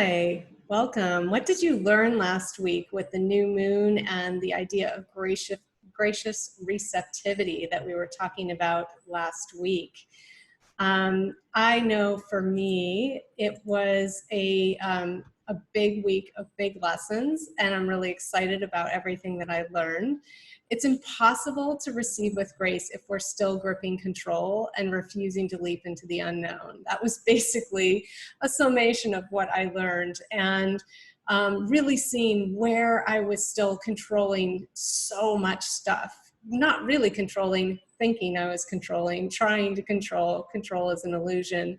Hi, welcome. What did you learn last week with the new moon and the idea of gracious receptivity that we were talking about last week? I know for me, it was a big week of big lessons, and I'm really excited about everything that I learned. It's impossible to receive with grace if we're still gripping control and refusing to leap into the unknown. That was basically a summation of what I learned, and really seeing where I was still controlling so much stuff. Not really controlling, thinking I was controlling, trying to control. Control is an illusion.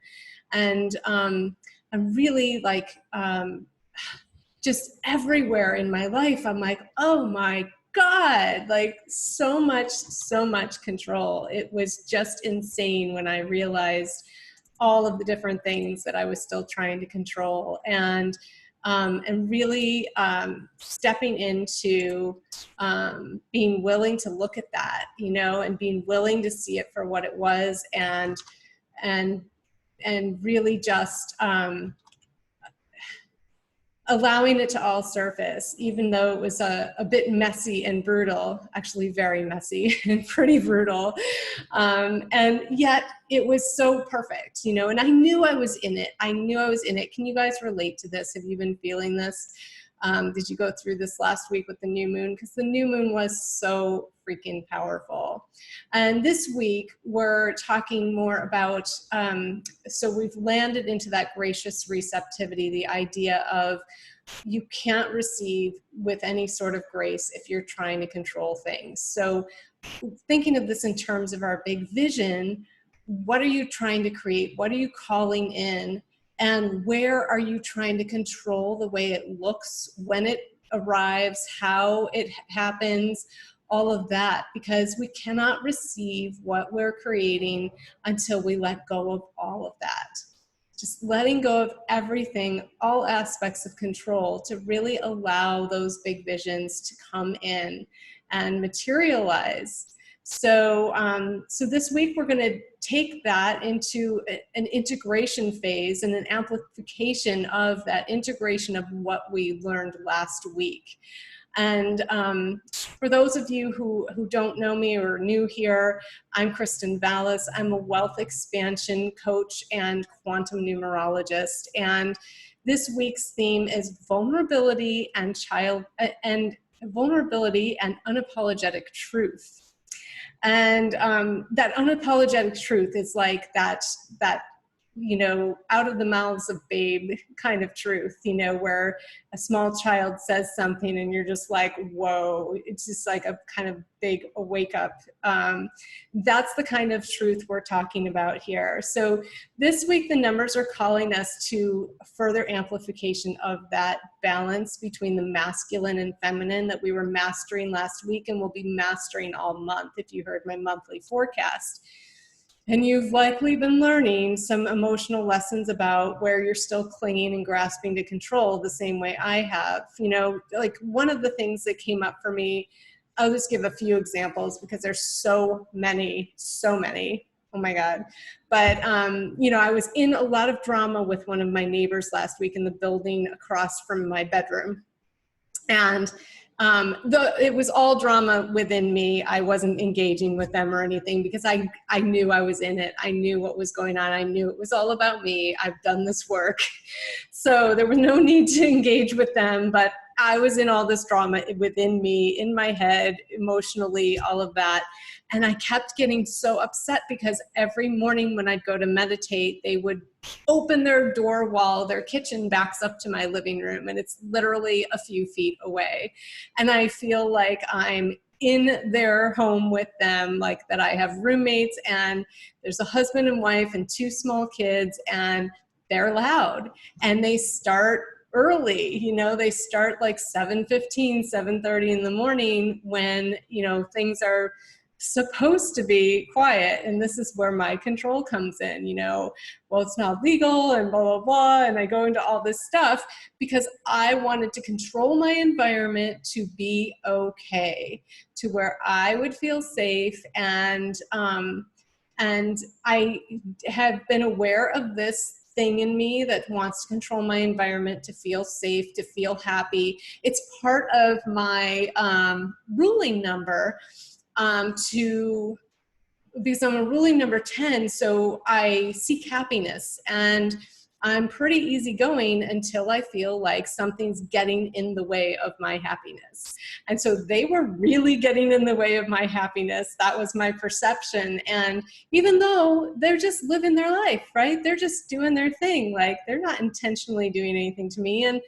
And I'm really like, just everywhere in my life, I'm like, oh my God, like so much control. It was just insane when I realized all of the different things that I was still trying to control, and really stepping into being willing to look at that, and being willing to see it for what it was, and really just allowing it to all surface, even though it was a bit messy and brutal, actually very messy and pretty brutal. And yet it was so perfect, and I knew I was in it. I knew I was in it. Can you guys relate to this? Have you been feeling this? Did you go through this last week with the new moon? Because the new moon was so freaking powerful. And this week we're talking more about, so we've landed into that gracious receptivity, the idea of you can't receive with any sort of grace if you're trying to control things. So thinking of this in terms of our big vision, what are you trying to create? What are you calling in? And where are you trying to control the way it looks, when it arrives, how it happens, all of that, because we cannot receive what we're creating until we let go of all of that. Just letting go of everything, all aspects of control, to really allow those big visions to come in and materialize. So, so this week we're going to take that into an integration phase and an amplification of that integration of what we learned last week. And for those of you who don't know me or are new here, I'm Kristen Vallis. I'm a wealth expansion coach and quantum numerologist. And this week's theme is vulnerability and unapologetic truth. And that unapologetic truth is like that out of the mouths of babe kind of truth, where a small child says something and you're just like, whoa, it's just like a kind of big wake up. That's the kind of truth we're talking about here. So this week, the numbers are calling us to further amplification of that balance between the masculine and feminine that we were mastering last week and will be mastering all month if you heard my monthly forecast. And you've likely been learning some emotional lessons about where you're still clinging and grasping to control the same way I have. Like one of the things that came up for me, I'll just give a few examples because there's so many. Oh my God. But, I was in a lot of drama with one of my neighbors last week in the building across from my bedroom. And it was all drama within me. I wasn't engaging with them or anything because I knew I was in it. I knew what was going on. I knew it was all about me. I've done this work. So there was no need to engage with them, but I was in all this drama within me, in my head, emotionally, all of that. And I kept getting so upset because every morning when I'd go to meditate, they would open their door wall, their kitchen backs up to my living room, and it's literally a few feet away. And I feel like I'm in their home with them, like that I have roommates and there's a husband and wife and 2 small kids, and they're loud and they start early, they start like 7:15, 7:30 in the morning when, things are supposed to be quiet. And this is where my control comes in, well, it's not legal and blah, blah, blah. And I go into all this stuff because I wanted to control my environment to be okay, to where I would feel safe. And I have been aware of this thing in me that wants to control my environment, to feel safe, to feel happy. It's part of my ruling number, because I'm a ruling number 10, so I seek happiness, and I'm pretty easygoing until I feel like something's getting in the way of my happiness. And so they were really getting in the way of my happiness. That was my perception. And even though they're just living their life, right? They're just doing their thing. Like, they're not intentionally doing anything to me. And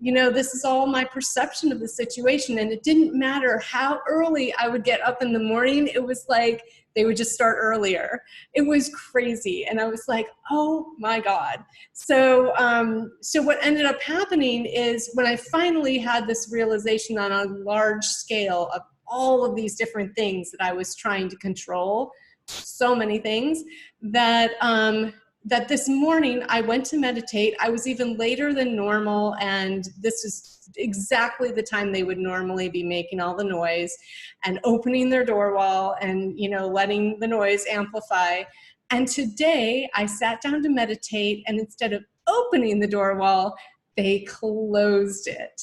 you know, this is all my perception of the situation. And it didn't matter how early I would get up in the morning. It was like they would just start earlier. It was crazy. And I was like, oh my God. So, so what ended up happening is when I finally had this realization on a large scale of all of these different things that I was trying to control, so many things, that that this morning I went to meditate. I was even later than normal, and this is exactly the time they would normally be making all the noise and opening their door wall and, you know, letting the noise amplify. And today I sat down to meditate, and instead of opening the door wall, they closed it.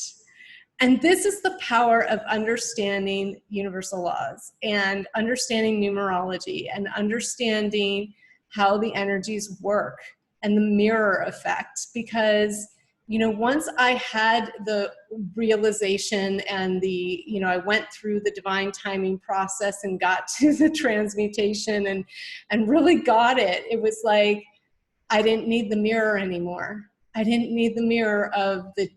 And this is the power of understanding universal laws and understanding numerology and understanding how the energies work and the mirror effect. Because, you know, once I had the realization and the, you know, I went through the divine timing process and got to the transmutation and really got it, it was like, I didn't need the mirror anymore. I didn't need the mirror of the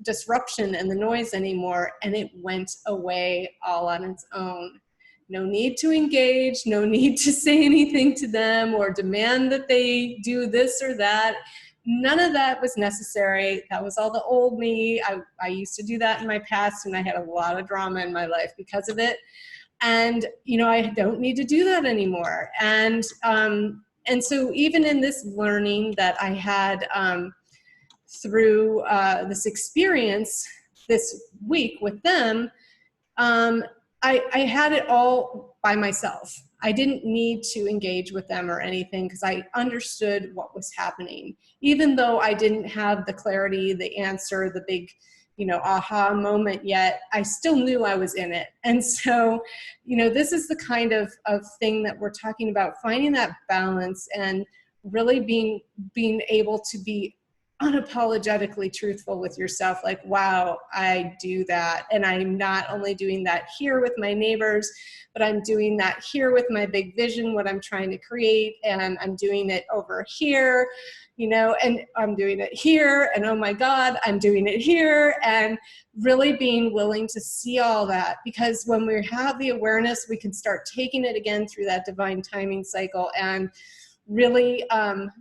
disruption and the noise anymore. And it went away all on its own. No need to engage, no need to say anything to them or demand that they do this or that. None of that was necessary. That was all the old me. I used to do that in my past, and I had a lot of drama in my life because of it. And, you know, I don't need to do that anymore. And so even in this learning that I had through this experience this week with them, I had it all by myself. I didn't need to engage with them or anything because I understood what was happening. Even though I didn't have the clarity, the answer, the big, you know, aha moment yet, I still knew I was in it. And so, you know, this is the kind of thing that we're talking about, finding that balance and really being able to be unapologetically truthful with yourself. Like, wow, I do that. And I'm not only doing that here with my neighbors, but I'm doing that here with my big vision, what I'm trying to create. And I'm doing it over here, you know, and I'm doing it here. And oh my God, I'm doing it here. And really being willing to see all that, because when we have the awareness, we can start taking it again through that divine timing cycle and really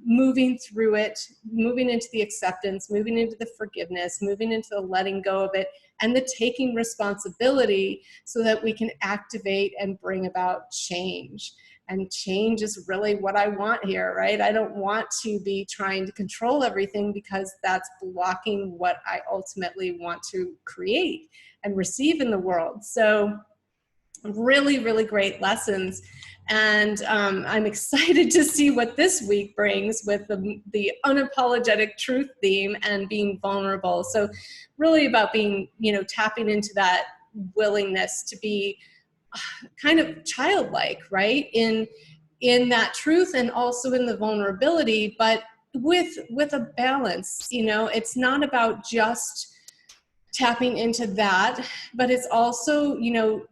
moving through it, moving into the acceptance, moving into the forgiveness, moving into the letting go of it, and the taking responsibility so that we can activate and bring about change. And change is really what I want here, right? I don't want to be trying to control everything, because that's blocking what I ultimately want to create and receive in the world. So really, really great lessons. And I'm excited to see what this week brings with the unapologetic truth theme and being vulnerable. So really about being, you know, tapping into that willingness to be kind of childlike, right? In that truth and also in the vulnerability, but with a balance. You know, it's not about just tapping into that, but it's also, you know,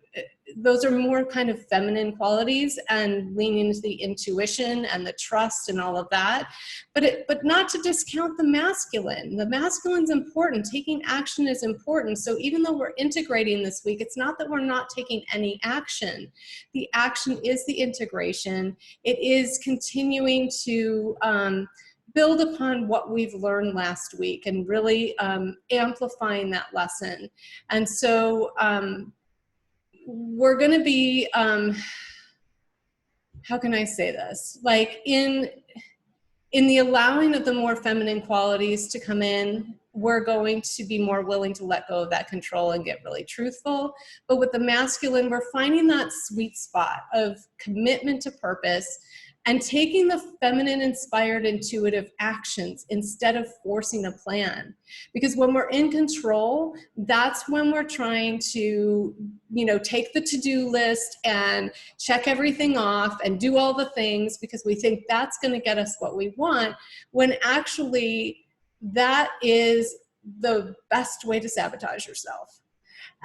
those are more kind of feminine qualities and leaning into the intuition and the trust and all of that, but not to discount the masculine. The masculine's important. Taking action is important. So even though we're integrating this week, it's not that we're not taking any action. The action is the integration. It is continuing to build upon what we've learned last week and really amplifying that lesson. And so we're going to be, how can I say this? Like in the allowing of the more feminine qualities to come in, we're going to be more willing to let go of that control and get really truthful. But with the masculine, we're finding that sweet spot of commitment to purpose and taking the feminine inspired intuitive actions instead of forcing a plan. Because when we're in control, that's when we're trying to, you know, take the to-do list and check everything off and do all the things because we think that's going to get us what we want, when actually that is the best way to sabotage yourself.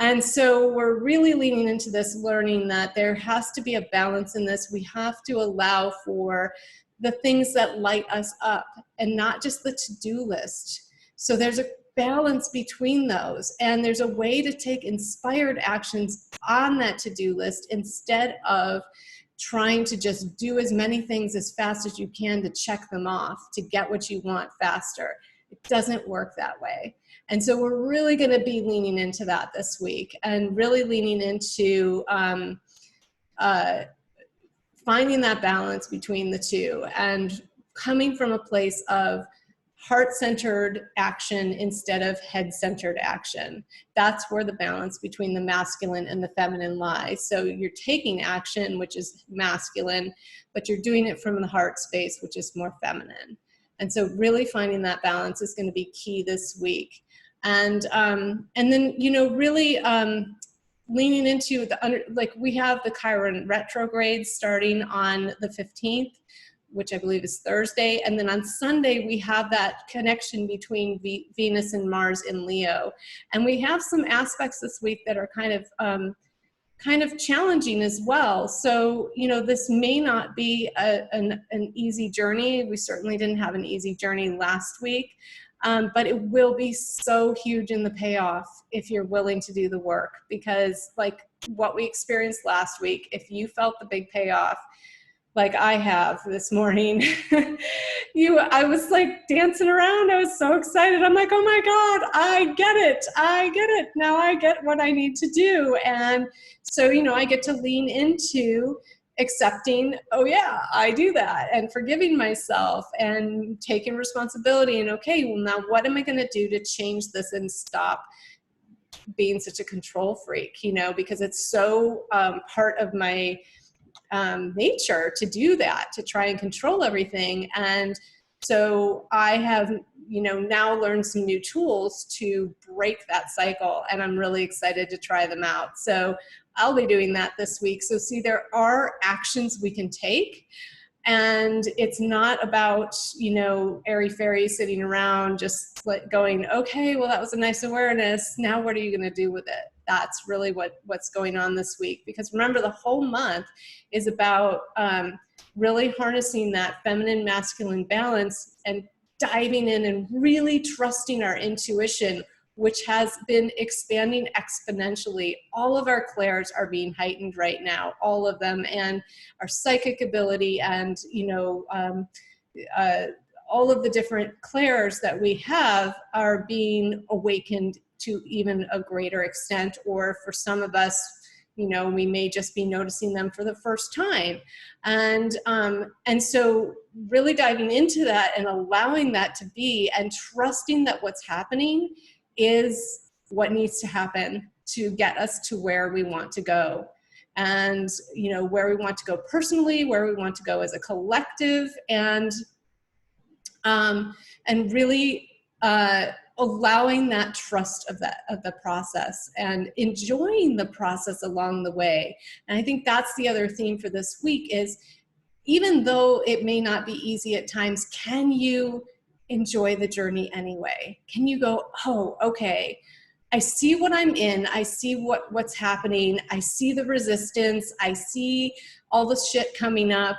And so we're really leaning into this, learning that there has to be a balance in this. We have to allow for the things that light us up and not just the to-do list. So there's a balance between those, and there's a way to take inspired actions on that to-do list instead of trying to just do as many things as fast as you can to check them off to get what you want faster. It doesn't work that way. And so we're really going to be leaning into that this week, and really leaning into finding that balance between the two, and coming from a place of heart-centered action instead of head-centered action. That's where the balance between the masculine and the feminine lies. So you're taking action, which is masculine, but you're doing it from the heart space, which is more feminine. And so really finding that balance is going to be key this week. And then, you know, really leaning into like we have the Chiron retrograde starting on the 15th, which I believe is Thursday. And then on Sunday, we have that connection between Venus and Mars in Leo. And we have some aspects this week that are kind of challenging as well. So, you know, this may not be an easy journey. We certainly didn't have an easy journey last week, but it will be so huge in the payoff if you're willing to do the work. Because like what we experienced last week, if you felt the big payoff, like I have this morning, I was like dancing around. I was so excited. I'm like, oh my God, I get it. I get it. Now I get what I need to do. And so, you know, I get to lean into accepting, oh yeah, I do that, and forgiving myself and taking responsibility. And okay, well now what am I going to do to change this and stop being such a control freak, you know, because it's so part of my nature to do that, to try and control everything. And so I have, you know, now learned some new tools to break that cycle, and I'm really excited to try them out. So I'll be doing that this week. So see, there are actions we can take, and it's not about, you know, airy-fairy sitting around just like going, okay, well, that was a nice awareness. Now what are you going to do with it? That's really what's going on this week. Because remember, the whole month is about really harnessing that feminine masculine balance and diving in and really trusting our intuition, which has been expanding exponentially. All of our clairs are being heightened right now, all of them, and our psychic ability, and, you know, all of the different clairs that we have are being awakened to even a greater extent. Or for some of us, you know, we may just be noticing them for the first time. And so really diving into that and allowing that to be, and trusting that what's happening is what needs to happen to get us to where we want to go. And, you know, where we want to go personally, where we want to go as a collective, and really allowing that trust of the process and enjoying the process along the way. And I think that's the other theme for this week is, even though it may not be easy at times, can you enjoy the journey anyway? Can you go, oh, okay, I see what I'm in. I see what's happening. I see the resistance. I see all the shit coming up.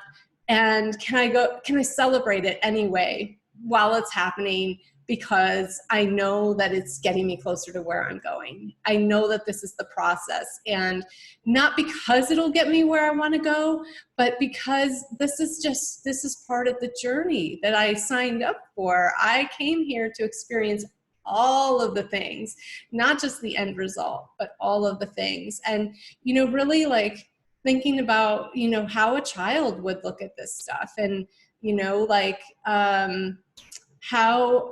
And can I celebrate it anyway while it's happening? Because I know that it's getting me closer to where I'm going. I know that this is the process, and not because it'll get me where I want to go, but because this is part of the journey that I signed up for. I came here to experience all of the things, not just the end result, but all of the things. And, you know, really like thinking about, you know, how a child would look at this stuff, and, you know, like how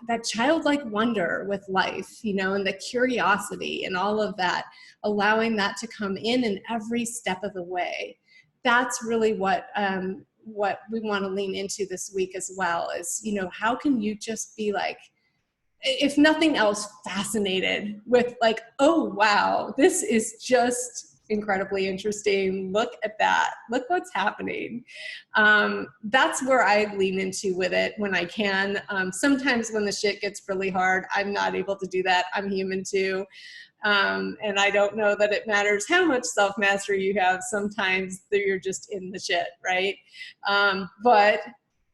that childlike wonder with life, you know, and the curiosity and all of that, allowing that to come in every step of the way. That's really what what we want to lean into this week as well is, you know, how can you just be like, if nothing else, fascinated with like, oh, wow, this is just incredibly interesting. Look at that. Look what's happening. That's where I lean into with it when I can. Sometimes when the shit gets really hard, I'm not able to do that. I'm human too. And I don't know that it matters how much self-mastery you have. Sometimes you're just in the shit, right? But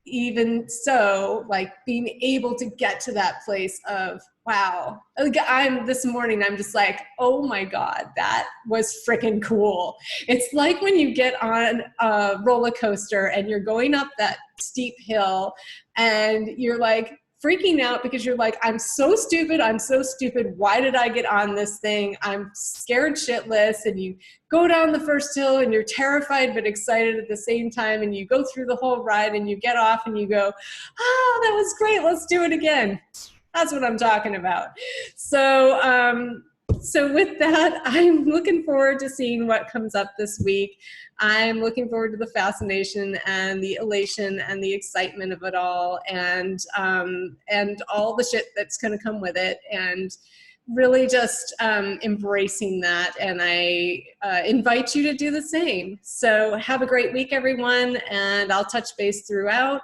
even so, like being able to get to that place of, wow, like this morning, I'm just like, oh my God, that was freaking cool. It's like when you get on a roller coaster and you're going up that steep hill and you're like freaking out because you're like, I'm so stupid. I'm so stupid. Why did I get on this thing? I'm scared shitless. And you go down the first hill and you're terrified but excited at the same time. And you go through the whole ride and you get off and you go, oh, that was great. Let's do it again. That's what I'm talking about. So with that, I'm looking forward to seeing what comes up this week. I'm looking forward to the fascination and the elation and the excitement of it all, and all the shit that's going to come with it, and really just embracing that. And I invite you to do the same. So have a great week, everyone, and I'll touch base throughout.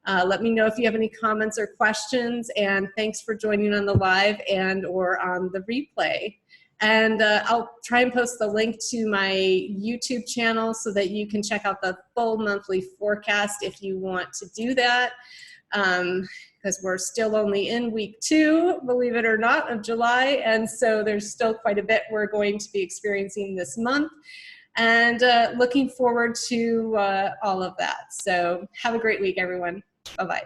Let me know if you have any comments or questions, and thanks for joining on the live and or on the replay. And I'll try and post the link to my YouTube channel so that you can check out the full monthly forecast if you want to do that, because we're still only in week 2, believe it or not, of July, and so there's still quite a bit we're going to be experiencing this month. And looking forward to all of that. So have a great week, everyone. Bye-bye.